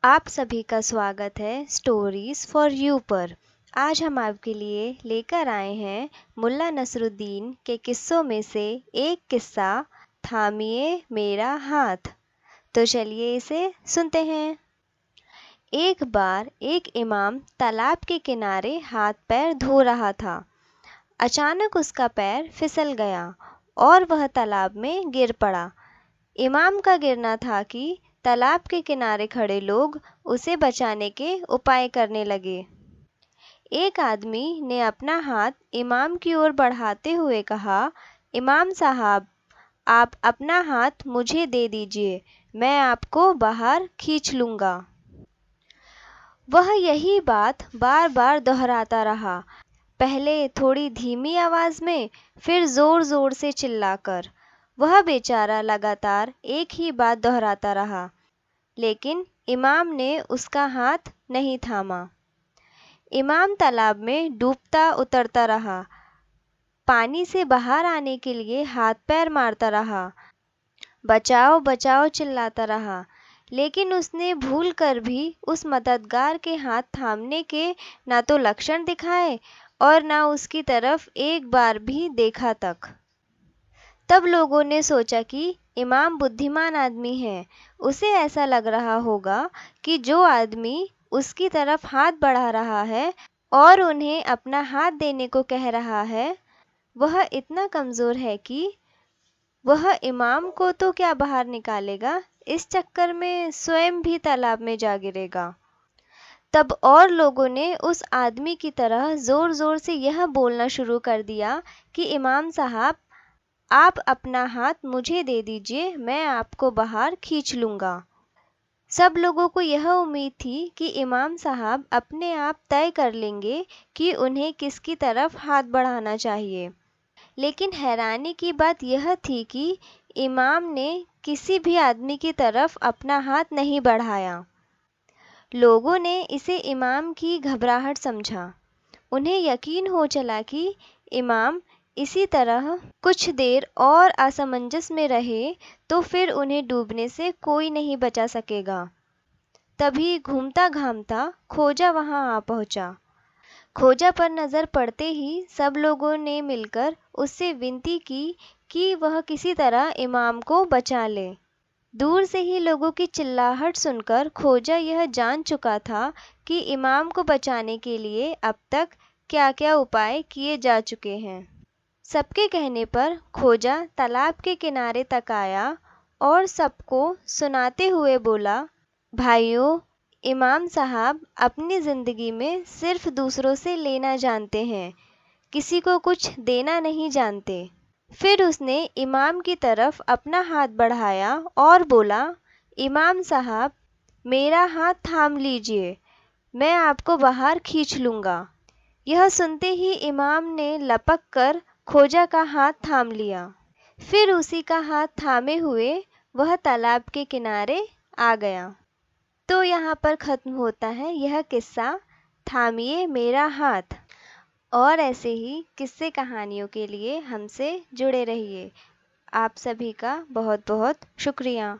आप सभी का स्वागत है स्टोरीज फॉर यू पर। आज हम आपके लिए लेकर आए हैं मुल्ला नसरुद्दीन के किस्सों में से एक किस्सा, थामिए मेरा हाथ। तो चलिए इसे सुनते हैं। एक बार एक इमाम तालाब के किनारे हाथ पैर धो रहा था। अचानक उसका पैर फिसल गया और वह तालाब में गिर पड़ा। इमाम का गिरना था कि तालाब के किनारे खड़े लोग उसे बचाने के उपाय करने लगे। एक आदमी ने अपना हाथ इमाम की ओर बढ़ाते हुए कहा, इमाम साहब, आप अपना हाथ मुझे दे दीजिए, मैं आपको बाहर खींच लूँगा। वह यही बात बार बार दोहराता रहा, पहले थोड़ी धीमी आवाज़ में, फिर ज़ोर ज़ोर से चिल्लाकर। वह बेचारा लगातार एक ही बात दोहराता रहा, लेकिन इमाम ने उसका हाथ नहीं थामा। इमाम तालाब में डूबता उतरता रहा, पानी से बाहर आने के लिए हाथ पैर मारता रहा, बचाओ बचाओ चिल्लाता रहा, लेकिन उसने भूल कर भी उस मददगार के हाथ थामने के ना तो लक्षण दिखाए और ना उसकी तरफ एक बार भी देखा तक। तब लोगों ने सोचा कि इमाम बुद्धिमान आदमी है, उसे ऐसा लग रहा होगा कि जो आदमी उसकी तरफ हाथ बढ़ा रहा है और उन्हें अपना हाथ देने को कह रहा है, वह इतना कमज़ोर है कि वह इमाम को तो क्या बाहर निकालेगा, इस चक्कर में स्वयं भी तालाब में जा गिरेगा। तब और लोगों ने उस आदमी की तरह ज़ोर ज़ोर से यह बोलना शुरू कर दिया कि इमाम साहब, आप अपना हाथ मुझे दे दीजिए, मैं आपको बाहर खींच लूँगा। सब लोगों को यह उम्मीद थी कि इमाम साहब अपने आप तय कर लेंगे कि उन्हें किसकी तरफ हाथ बढ़ाना चाहिए। लेकिन हैरानी की बात यह थी कि इमाम ने किसी भी आदमी की तरफ अपना हाथ नहीं बढ़ाया। लोगों ने इसे इमाम की घबराहट समझा। उन्हें यकीन हो चला कि इमाम इसी तरह कुछ देर और असमंजस में रहे तो फिर उन्हें डूबने से कोई नहीं बचा सकेगा। तभी घूमता घामता खोजा वहां आ पहुंचा। खोजा पर नज़र पड़ते ही सब लोगों ने मिलकर उससे विनती की कि वह किसी तरह इमाम को बचा ले। दूर से ही लोगों की चिल्लाहट सुनकर खोजा यह जान चुका था कि इमाम को बचाने के लिए अब तक क्या क्या उपाय किए जा चुके हैं। सबके कहने पर खोजा तालाब के किनारे तक आया और सबको सुनाते हुए बोला, भाइयों, इमाम साहब अपनी ज़िंदगी में सिर्फ दूसरों से लेना जानते हैं, किसी को कुछ देना नहीं जानते। फिर उसने इमाम की तरफ अपना हाथ बढ़ाया और बोला, इमाम साहब, मेरा हाथ थाम लीजिए, मैं आपको बाहर खींच लूँगा। यह सुनते ही इमाम ने लपक कर खोजा का हाथ थाम लिया। फिर उसी का हाथ थामे हुए वह तालाब के किनारे आ गया। तो यहाँ पर ख़त्म होता है यह किस्सा, थामिए मेरा हाथ। और ऐसे ही किस्से कहानियों के लिए हमसे जुड़े रहिए। आप सभी का बहुत बहुत शुक्रिया।